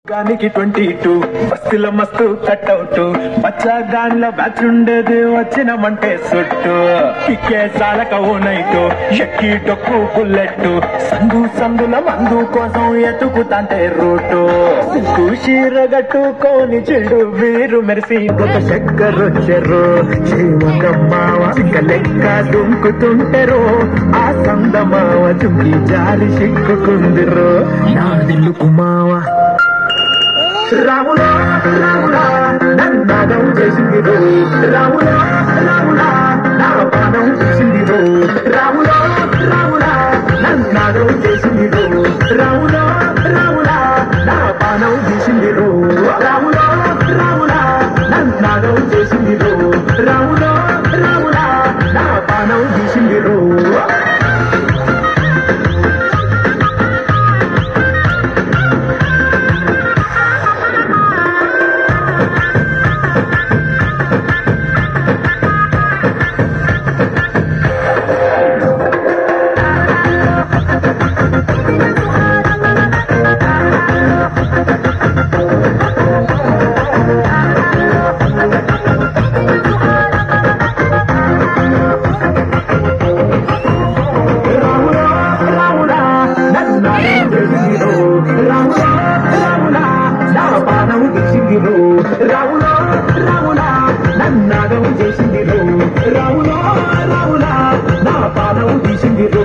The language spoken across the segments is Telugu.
గానికి 22 బస్సుల మస్తు కట్అవుట్ బచ్చాగాన్ల బ్యాచ్ ఉండేది వచ్చినమంటే సుట్టు పిక్కే సాలక ఓ నైటు ఎక్కి డొక్కు బుల్లెట్ సందుల మందు కోసం ఎతుకుతాంటే రూటు సిక్కు చీరగట్టుకోని చెడు వీరు మెరిసి ఒక చక్కరొచ్చెరు చీమకమ్మావ చిక్క లెక్క దుంకుతుంటెరు ఆ సందమావ చుంకి జారి సిక్కుకుందిరు నా దిల్లు కుమావ రాములా రాములా నన్నాదం చేసిందిరో రాములా రాములా నా పాదం చేసిందిరో రాములా రాములా నన్నాదం చేసిందిరో రాములా రాములా నా పాదం చేసిందిరో రాములా రాములా నన్నాదం చేసిందిరో రాములా రాములా నా పాదం చేసిందిరో రాములా రాములా నన్నాదం చేసిందిరో రాములా రాములా నా పాదం తీసిందిరో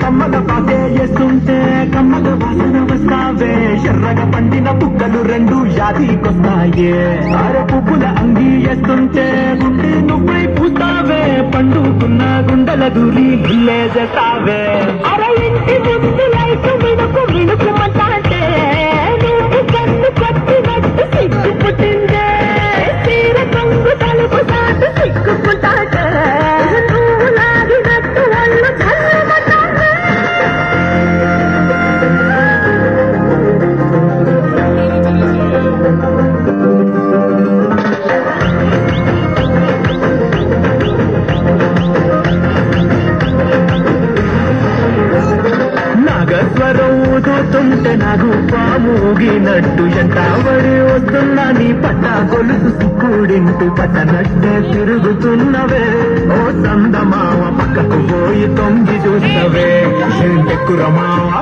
కమ్మగా పాటే చేస్తుంటే కమ్మగా వాసన వస్తావే ఎర్రగా పండిన బుక్కలు రెండు యాదికొస్తాయే ఆరే పువ్వుల అంగి వేస్తుంటే గుండె నువ్వై పూస్తావే పండుకున్న గుండెల దూరి గిల్లే చేస్తావే అరే ఇంటి ముందు లైట్ మిడుకు మిడుకుమంటే నువ్వు కన్ను కట్టినట్టు సిగ్గు పుట్టిందే తీర కొంగు తలుపు సాటు సిగ్గుకుంటాటే నువ్వు లాగినట్టు వాళ్ళు నాగస్వరం ఊదుతుంటే నాకు పాముగినట్టు ఎంటావడి వస్తున్నా నీ పట్ట గొలుసు సిక్కుడింటూ పట్టనట్టే తిరుగుతున్నవే ఓ సందమావ పక్కకు పోయి తొంగి చూస్తవే ఎక్కురమావా